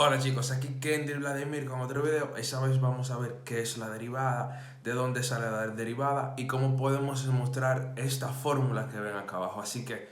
Hola chicos, aquí Kendir Vladimir con otro video. Esta vez vamos a ver qué es la derivada, de dónde sale la derivada y cómo podemos demostrar esta fórmula que ven acá abajo. Así que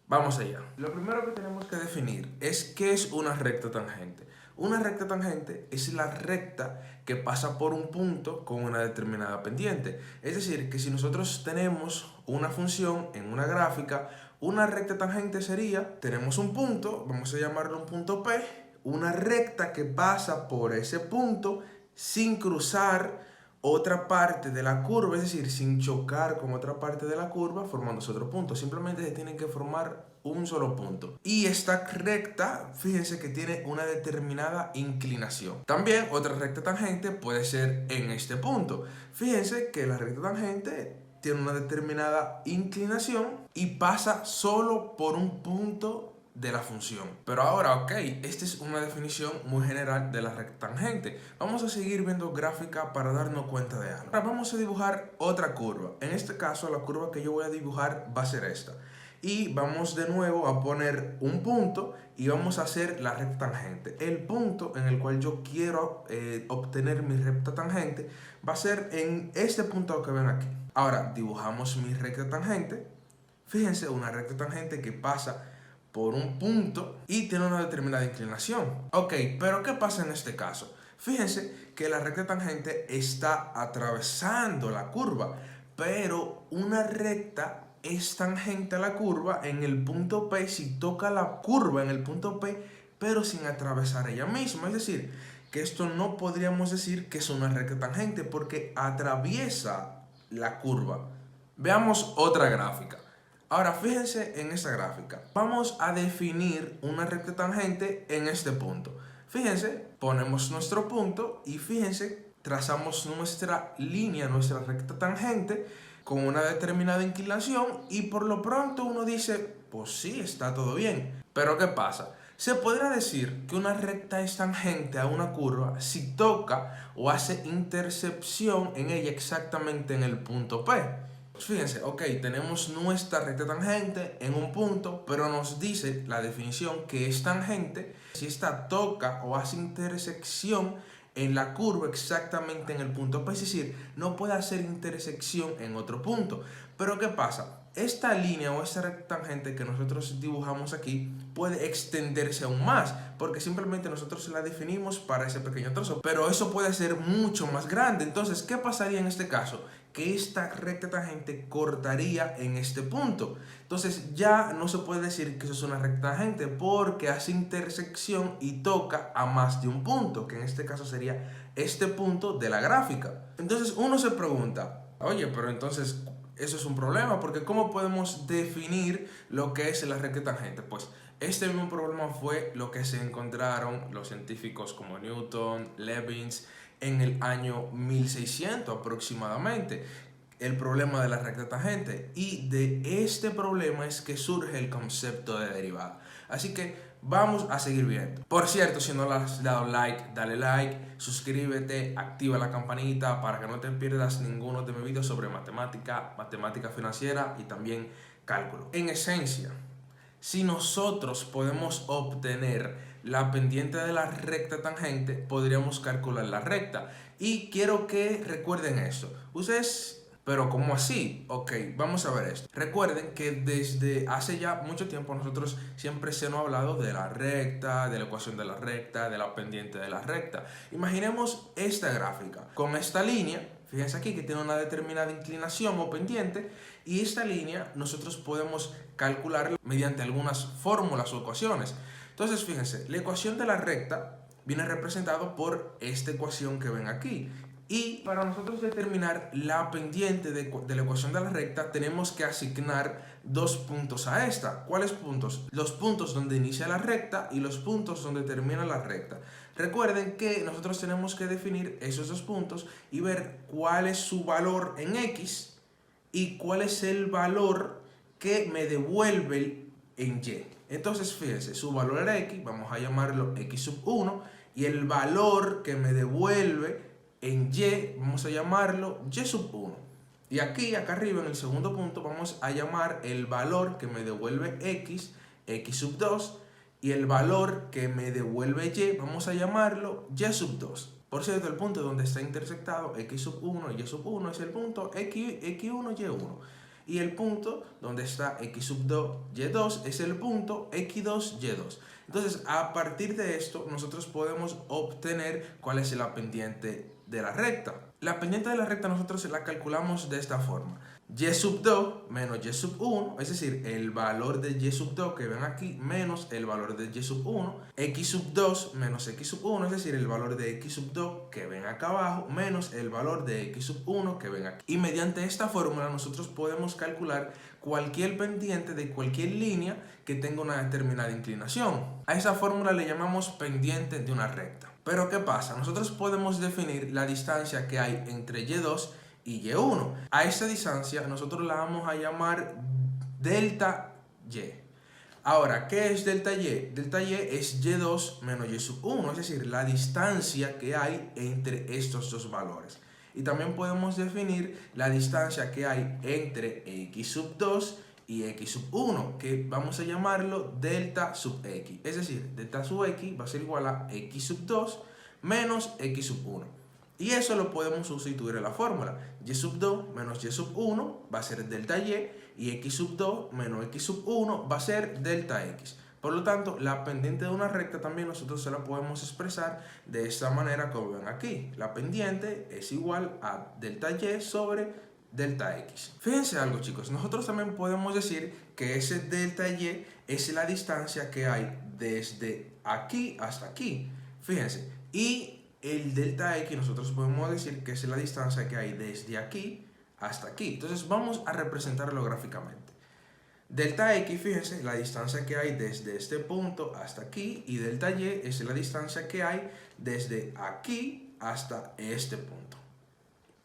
vamos allá. Lo primero que tenemos que definir es qué es una recta tangente. Una recta tangente es la recta que pasa por un punto con una determinada pendiente. Es decir, que si nosotros tenemos una función en una gráfica, una recta tangente sería, tenemos un punto, vamos a llamarlo un punto P, una recta que pasa por ese punto sin cruzar otra parte de la curva, es decir, sin chocar con otra parte de la curva formándose otro punto. Simplemente se tienen que formar un solo punto. Y esta recta, fíjense que tiene una determinada inclinación. También otra recta tangente puede ser en este punto. Fíjense que la recta tangente tiene una determinada inclinación y pasa solo por un punto de la función. Pero ahora, ok, esta es una definición muy general de la recta tangente. Vamos a seguir viendo gráfica para darnos cuenta de algo. Ahora vamos a dibujar otra curva. En este caso, la curva que yo voy a dibujar va a ser esta. Y vamos de nuevo a poner un punto y vamos a hacer la recta tangente. El punto en el cual yo quiero obtener mi recta tangente va a ser en este punto que ven aquí. Ahora dibujamos mi recta tangente. Fíjense, una recta tangente que pasa por un punto y tiene una determinada inclinación. Ok, pero ¿qué pasa en este caso? Fíjense que la recta tangente está atravesando la curva, pero una recta es tangente a la curva en el punto P si toca la curva en el punto P, pero sin atravesar ella misma. Es decir, que esto no podríamos decir que es una recta tangente porque atraviesa la curva. Veamos otra gráfica. Ahora fíjense en esta gráfica. Vamos a definir una recta tangente en este punto. Fíjense, ponemos nuestro punto y fíjense, trazamos nuestra línea, nuestra recta tangente con una determinada inclinación y por lo pronto uno dice, pues sí, está todo bien. Pero ¿qué pasa? Se podrá decir que una recta es tangente a una curva si toca o hace intercepción en ella exactamente en el punto P. Fíjense, ok, tenemos nuestra recta tangente en un punto, pero nos dice la definición que es tangente si esta toca o hace intersección en la curva exactamente en el punto P, es decir, no puede hacer intersección en otro punto. Pero ¿qué pasa? Esta línea o esta recta tangente que nosotros dibujamos aquí puede extenderse aún más, porque simplemente nosotros la definimos para ese pequeño trozo, pero eso puede ser mucho más grande. Entonces, ¿qué pasaría en este caso? Que esta recta tangente cortaría en este punto. Entonces ya no se puede decir que eso es una recta tangente porque hace intersección y toca a más de un punto, que en este caso sería este punto de la gráfica. Entonces uno se pregunta, oye, pero entonces eso es un problema, porque ¿cómo podemos definir lo que es la recta tangente? Pues este mismo problema fue lo que se encontraron los científicos como Newton, Leibniz, en el año 1600 aproximadamente, el problema de la recta tangente. Y de este problema es que surge el concepto de derivada. Así que vamos a seguir viendo. Por cierto, si no le has dado like, dale like, suscríbete, activa la campanita para que no te pierdas ninguno de mis videos sobre matemática, matemática financiera y también cálculo. En esencia, si nosotros podemos obtener la pendiente de la recta tangente, podríamos calcular la recta. Y quiero que recuerden esto. Ustedes, pero ¿cómo así? Ok, vamos a ver esto. Recuerden que desde hace ya mucho tiempo nosotros siempre se nos ha hablado de la recta, de la ecuación de la recta, de la pendiente de la recta. Imaginemos esta gráfica con esta línea. Fíjense aquí que tiene una determinada inclinación o pendiente y esta línea nosotros podemos calcularla mediante algunas fórmulas o ecuaciones. Entonces fíjense, la ecuación de la recta viene representado por esta ecuación que ven aquí. Y para nosotros determinar la pendiente de la ecuación de la recta tenemos que asignar dos puntos a esta. ¿Cuáles puntos? Los puntos donde inicia la recta y los puntos donde termina la recta. Recuerden que nosotros tenemos que definir esos dos puntos y ver cuál es su valor en x y cuál es el valor que me devuelve en y. Entonces fíjense, su valor era x, vamos a llamarlo x sub 1, y el valor que me devuelve en y, vamos a llamarlo y sub 1. Y aquí, acá arriba en el segundo punto, vamos a llamar el valor que me devuelve x, x sub 2, Y el valor que me devuelve y, vamos a llamarlo y sub 2. Por cierto, el punto donde está intersectado x sub 1 y y sub 1 es el punto x1, y1. Y el punto donde está x sub 2, y2 es el punto x2, y2. Entonces, a partir de esto, nosotros podemos obtener cuál es la pendiente de la recta. La pendiente de la recta nosotros la calculamos de esta forma. Y sub 2 menos y sub 1, es decir, el valor de y sub 2 que ven aquí menos el valor de y sub 1, x sub 2 menos x sub 1, es decir, el valor de x sub 2 que ven acá abajo menos el valor de x sub 1 que ven aquí. Y mediante esta fórmula nosotros podemos calcular cualquier pendiente de cualquier línea que tenga una determinada inclinación. A esa fórmula le llamamos pendiente de una recta. Pero ¿qué pasa? Nosotros podemos definir la distancia que hay entre y2 y y1. A esa distancia nosotros la vamos a llamar delta y. Ahora, ¿qué es delta y? Delta y es y2 menos y sub 1, es decir, la distancia que hay entre estos dos valores. Y también podemos definir la distancia que hay entre x sub 2 y x sub 1, que vamos a llamarlo delta sub x. Es decir, delta sub x va a ser igual a x sub 2 menos x sub 1. Y eso lo podemos sustituir en la fórmula. Y sub 2 menos y sub 1 va a ser delta y x sub 2 menos x sub 1 va a ser delta x. Por lo tanto, la pendiente de una recta también nosotros se la podemos expresar de esta manera como ven aquí. La pendiente es igual a delta y sobre delta x. Fíjense algo, chicos, nosotros también podemos decir que ese delta y es la distancia que hay desde aquí hasta aquí. Fíjense, y el delta x nosotros podemos decir que es la distancia que hay desde aquí hasta aquí. Entonces vamos a representarlo gráficamente. Delta x, fíjense, la distancia que hay desde este punto hasta aquí, y delta y es la distancia que hay desde aquí hasta este punto.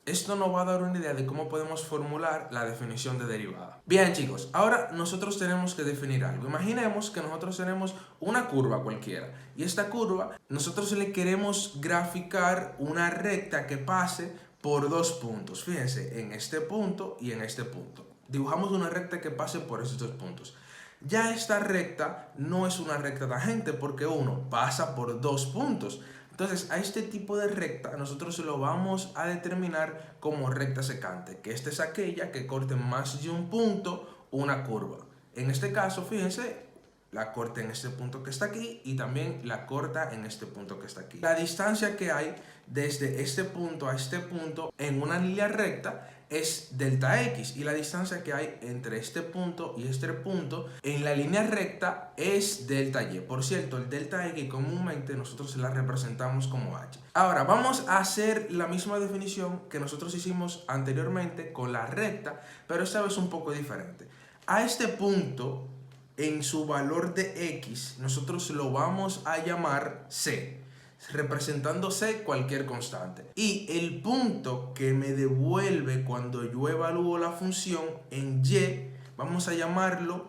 Esto nos va a dar una idea de cómo podemos formular la definición de derivada. Bien, chicos, ahora nosotros tenemos que definir algo. Imaginemos que nosotros tenemos una curva cualquiera y esta curva nosotros le queremos graficar una recta que pase por dos puntos. Fíjense, en este punto y en este punto. Dibujamos una recta que pase por esos dos puntos. Ya esta recta no es una recta tangente porque uno pasa por dos puntos. Entonces, a este tipo de recta nosotros lo vamos a determinar como recta secante, que esta es aquella que corte más de un punto una curva. En este caso, fíjense, la corta en este punto que está aquí y también la corta en este punto que está aquí. La distancia que hay desde este punto a este punto en una línea recta es delta x, y la distancia que hay entre este punto y este punto en la línea recta es delta y. Por cierto, el delta x comúnmente nosotros la representamos como h. Ahora vamos a hacer la misma definición que nosotros hicimos anteriormente con la recta, pero esta vez un poco diferente. A este punto, en su valor de x, nosotros lo vamos a llamar c, representando c cualquier constante. Y el punto que me devuelve cuando yo evalúo la función en y, vamos a llamarlo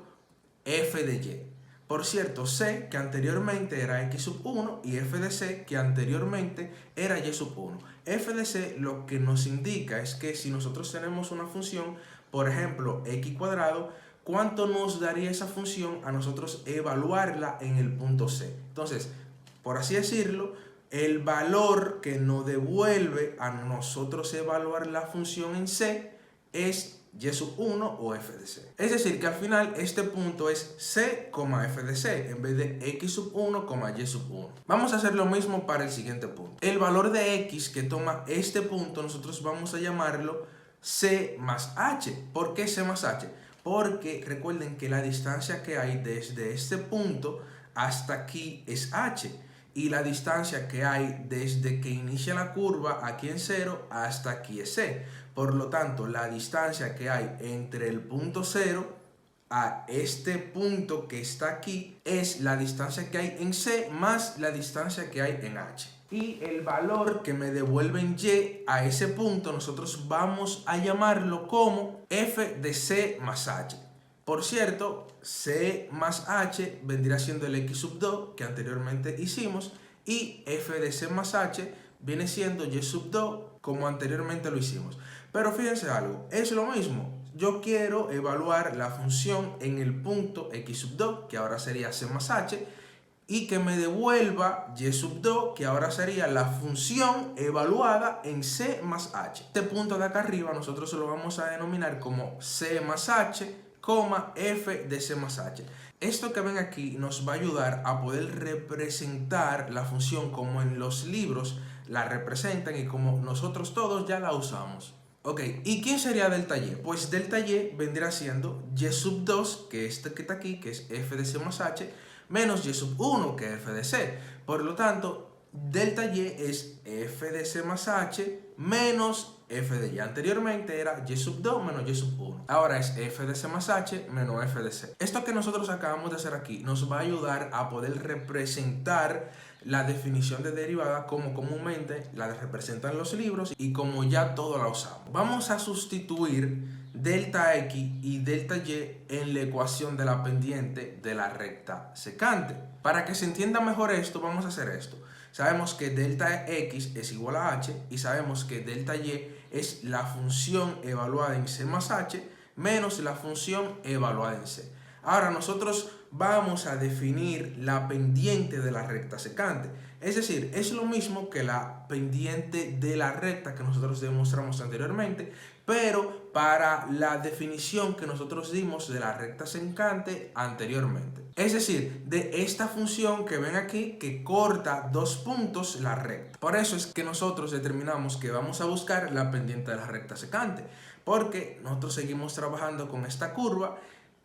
f de y. Por cierto, c que anteriormente era x sub 1 y f de c que anteriormente era y sub 1. F de c lo que nos indica es que si nosotros tenemos una función, por ejemplo, x cuadrado, ¿cuánto nos daría esa función a nosotros evaluarla en el punto c? Entonces, por así decirlo, el valor que nos devuelve a nosotros evaluar la función en c es y sub 1 o f de c. Es decir, que al final este punto es c, f de c, en vez de x sub 1, y sub 1. Vamos a hacer lo mismo para el siguiente punto. El valor de x que toma este punto nosotros vamos a llamarlo c más h. ¿Por qué c más h? Porque recuerden que la distancia que hay desde este punto hasta aquí es h. Y la distancia que hay desde que inicia la curva aquí en 0 hasta aquí es c. Por lo tanto, la distancia que hay entre el punto 0 a este punto que está aquí es la distancia que hay en c más la distancia que hay en h. Y el valor que me devuelve en y a ese punto nosotros vamos a llamarlo como f de c más h. Por cierto, c más h vendría siendo el x sub 2 que anteriormente hicimos, y f de c más h viene siendo y sub 2 como anteriormente lo hicimos. Pero fíjense algo, es lo mismo. Yo quiero evaluar la función en el punto x sub 2, que ahora sería c más h, y que me devuelva y sub 2, que ahora sería la función evaluada en c más h. Este punto de acá arriba nosotros lo vamos a denominar como c más h, f de c más h. Esto que ven aquí nos va a ayudar a poder representar la función como en los libros la representan y como nosotros todos ya la usamos. Ok, ¿y quién sería delta y? Pues delta y vendrá siendo y sub 2, que este que está aquí, que es f de c más h, menos y sub 1, que es f de c. Por lo tanto, delta y es f de c más h menos f de y. Anteriormente era y sub 2 menos y sub 1. Ahora es f de c más h menos f de c. Esto que nosotros acabamos de hacer aquí nos va a ayudar a poder representar la definición de derivada como comúnmente la representan los libros y como ya todo la usamos. Vamos a sustituir delta x y delta y en la ecuación de la pendiente de la recta secante. Para que se entienda mejor esto, vamos a hacer esto. Sabemos que delta x es igual a h y sabemos que delta y es la función evaluada en c más h menos la función evaluada en c. Ahora nosotros vamos a definir la pendiente de la recta secante. Es decir, es lo mismo que la pendiente de la recta que nosotros demostramos anteriormente, pero para la definición que nosotros dimos de la recta secante anteriormente. Es decir, de esta función que ven aquí que corta dos puntos la recta. Por eso es que nosotros determinamos que vamos a buscar la pendiente de la recta secante, porque nosotros seguimos trabajando con esta curva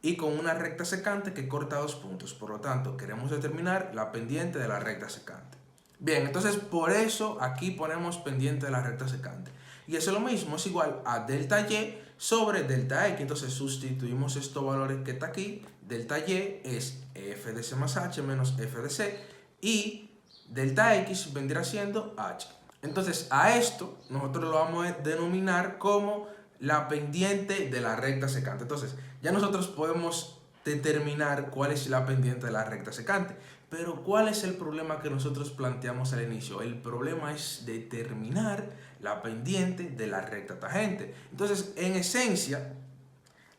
y con una recta secante que corta dos puntos. Por lo tanto, queremos determinar la pendiente de la recta secante. Bien, entonces por eso aquí ponemos pendiente de la recta secante. Y eso es lo mismo, es igual a delta y sobre delta x. Entonces sustituimos estos valores que está aquí. Delta y es f de c más h menos f de c. Y delta x vendrá siendo h. Entonces a esto nosotros lo vamos a denominar como la pendiente de la recta secante. Entonces ya nosotros podemos determinar cuál es la pendiente de la recta secante. Pero ¿cuál es el problema que nosotros planteamos al inicio? El problema es determinar la pendiente de la recta tangente. Entonces, en esencia,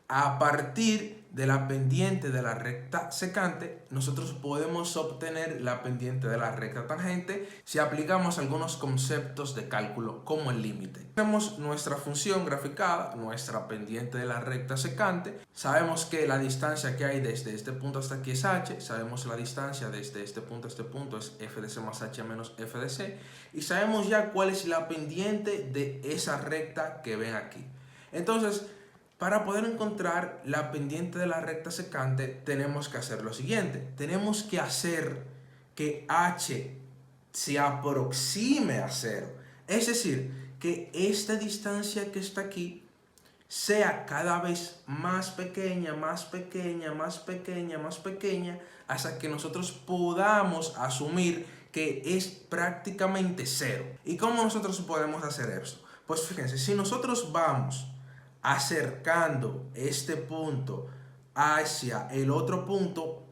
a partir de la pendiente de la recta secante, nosotros podemos obtener la pendiente de la recta tangente si aplicamos algunos conceptos de cálculo como el límite. Tenemos nuestra función graficada, nuestra pendiente de la recta secante. Sabemos que la distancia que hay desde este punto hasta aquí es h. Sabemos la distancia desde este punto a este punto es f de c más h menos f de c. Y sabemos ya cuál es la pendiente de esa recta que ven aquí. Entonces, para poder encontrar la pendiente de la recta secante, tenemos que hacer lo siguiente. Tenemos que hacer que h se aproxime a 0. Es decir, que esta distancia que está aquí sea cada vez más pequeña, más pequeña, más pequeña, más pequeña, hasta que nosotros podamos asumir que es prácticamente 0. ¿Y cómo nosotros podemos hacer eso? Pues fíjense, si nosotros vamos acercando este punto hacia el otro punto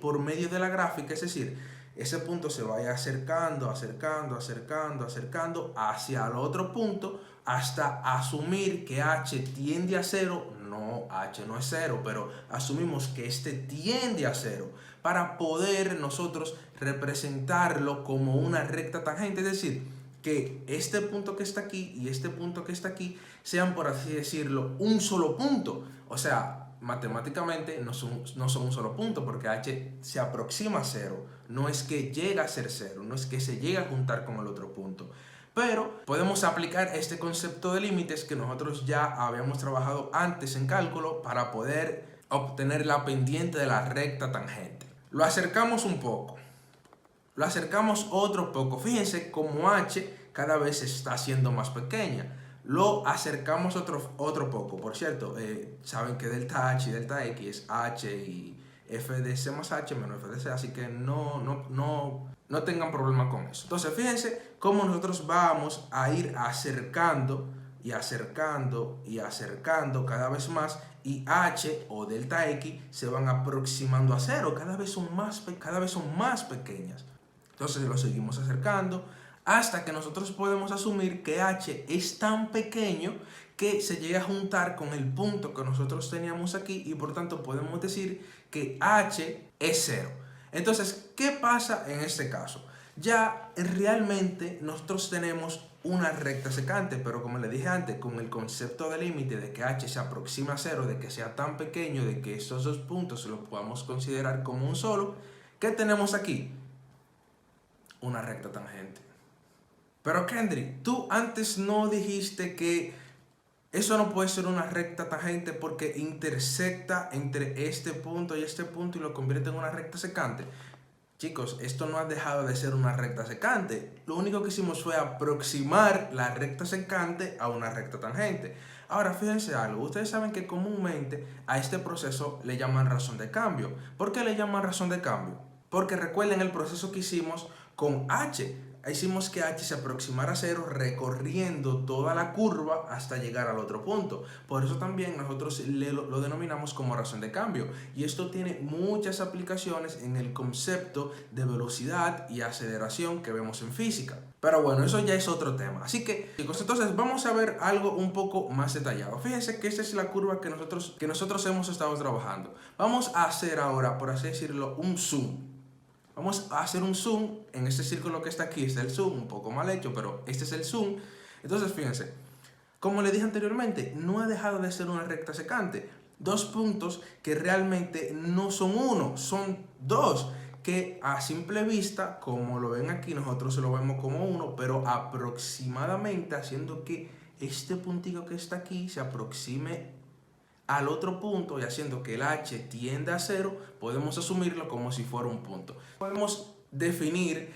por medio de la gráfica, es decir, ese punto se vaya acercando, acercando, acercando, acercando hacia el otro punto hasta asumir que h tiende a 0. No, h no es 0, pero asumimos que este tiende a 0 para poder nosotros representarlo como una recta tangente, es decir, que este punto que está aquí y este punto que está aquí sean, por así decirlo, un solo punto. O sea, matemáticamente no son un solo punto, porque h se aproxima a 0. No es que llega a ser 0, no es que se llega a juntar con el otro punto. Pero podemos aplicar este concepto de límites que nosotros ya habíamos trabajado antes en cálculo para poder obtener la pendiente de la recta tangente. Lo acercamos un poco. Lo acercamos otro poco. Fíjense cómo h cada vez se está haciendo más pequeña. Lo acercamos otro poco. Por cierto, saben que delta h y delta x es h y f de c más h menos f de c. Así que no tengan problema con eso. Entonces, fíjense cómo nosotros vamos a ir acercando y acercando y acercando cada vez más. Y h o delta x se van aproximando a 0. Cada vez son más pequeñas. Entonces lo seguimos acercando hasta que nosotros podemos asumir que h es tan pequeño que se llega a juntar con el punto que nosotros teníamos aquí y por tanto podemos decir que h es 0. Entonces, ¿qué pasa en este caso? Ya realmente nosotros tenemos una recta secante, pero como le dije antes, con el concepto de límite de que h se aproxima a cero, de que sea tan pequeño, de que estos dos puntos los podamos considerar como un solo, ¿qué tenemos aquí? Una recta tangente. Pero Kendrick, tú antes no dijiste que eso no puede ser una recta tangente porque intersecta entre este punto y lo convierte en una recta secante. Chicos, esto no ha dejado de ser una recta secante. Lo único que hicimos fue aproximar la recta secante a una recta tangente. Ahora, fíjense algo. Ustedes saben que comúnmente a este proceso le llaman razón de cambio. ¿Por qué le llaman razón de cambio? Porque recuerden el proceso que hicimos con h. Hicimos que h se aproximara a cero recorriendo toda la curva hasta llegar al otro punto. Por eso también nosotros lo denominamos como razón de cambio. Y esto tiene muchas aplicaciones en el concepto de velocidad y aceleración que vemos en física. Pero bueno, eso ya es otro tema. Así que, chicos, entonces vamos a ver algo un poco más detallado. Fíjense que esta es la curva que nosotros hemos estado trabajando. Vamos a hacer ahora, por así decirlo, un zoom. Vamos a hacer un zoom. En este círculo que está aquí está el zoom, un poco mal hecho, pero este es el zoom. Entonces, fíjense, como le dije anteriormente, no ha dejado de ser una recta secante. Dos puntos que realmente no son uno, son dos, que a simple vista, como lo ven aquí, nosotros lo vemos como uno, pero aproximadamente haciendo que este puntito que está aquí se aproxime al otro punto y haciendo que el h tienda a cero, podemos asumirlo como si fuera un punto. Podemos definir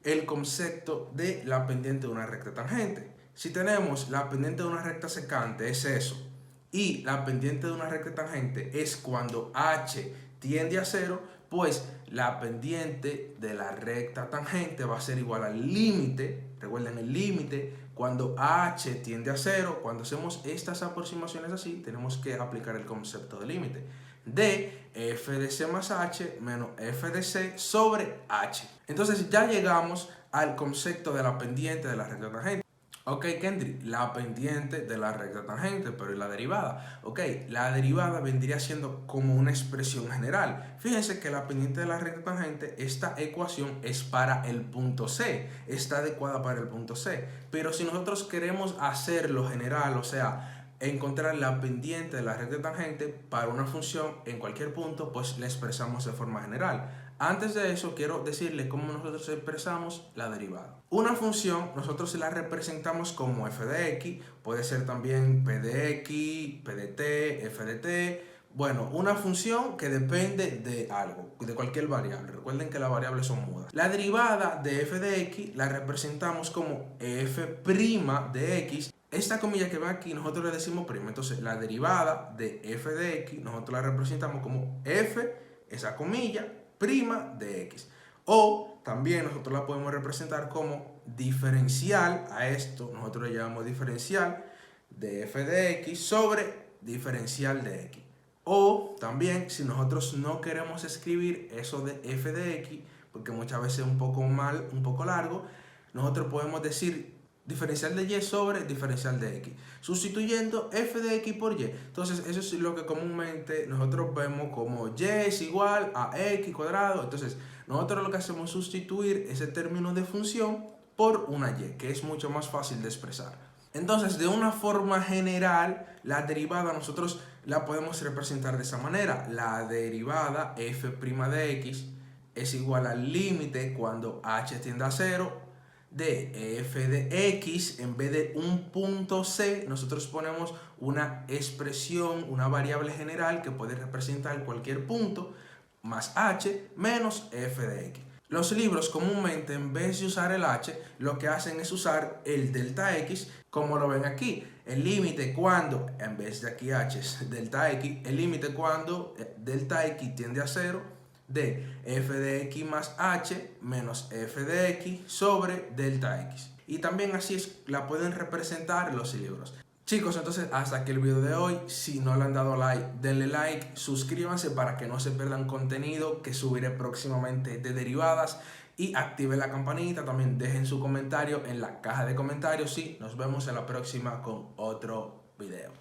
el concepto de la pendiente de una recta tangente. Si tenemos la pendiente de una recta secante, es eso, y la pendiente de una recta tangente es cuando h tiende a cero, pues la pendiente de la recta tangente va a ser igual al límite, recuerden el límite, cuando h tiende a cero. Cuando hacemos estas aproximaciones así, tenemos que aplicar el concepto de límite de f de c más h menos f de c sobre h. Entonces ya llegamos al concepto de la pendiente de la recta tangente. Ok, Kendrick, la pendiente de la recta tangente, pero ¿y la derivada? Ok, la derivada vendría siendo como una expresión general. Fíjense que la pendiente de la recta tangente, esta ecuación es para el punto C, está adecuada para el punto C. Pero si nosotros queremos hacerlo general, o sea, encontrar la pendiente de la recta tangente para una función en cualquier punto, pues la expresamos de forma general. Antes de eso, quiero decirle cómo nosotros expresamos la derivada. Una función, nosotros la representamos como f de x, puede ser también p de x, p de t, f de t. Bueno, una función que depende de algo, de cualquier variable. Recuerden que las variables son mudas. La derivada de f de x la representamos como f' de x. Esta comilla que va aquí, nosotros le decimos prima. Entonces, la derivada de f de x, nosotros la representamos como f, esa comilla, prima de x. O también nosotros la podemos representar como diferencial a esto. Nosotros le llamamos diferencial de f de x sobre diferencial de x. O también, si nosotros no queremos escribir eso de f de x, porque muchas veces es un poco largo, nosotros podemos decir diferencial de y sobre diferencial de x, sustituyendo f de x por y. Entonces eso es lo que comúnmente nosotros vemos como y es igual a x cuadrado. Entonces nosotros lo que hacemos es sustituir ese término de función por una y, que es mucho más fácil de expresar. Entonces, de una forma general, la derivada nosotros la podemos representar de esa manera. La derivada f' de x es igual al límite cuando h tiende a cero de f de x. En vez de un punto c, nosotros ponemos una expresión, una variable general que puede representar cualquier punto, más h menos f de x. Los libros comúnmente, en vez de usar el h, lo que hacen es usar el delta x, como lo ven aquí. El límite cuando, en vez de aquí h es delta x, el límite cuando delta x tiende a cero de f de x más h menos f de x sobre delta x. Y también así la pueden representar los libros. Chicos, entonces hasta aquí el video de hoy. Si no le han dado like, denle like, suscríbanse para que no se pierdan contenido que subiré próximamente de derivadas, y activen la campanita. También dejen su comentario en la caja de comentarios y nos vemos en la próxima con otro video.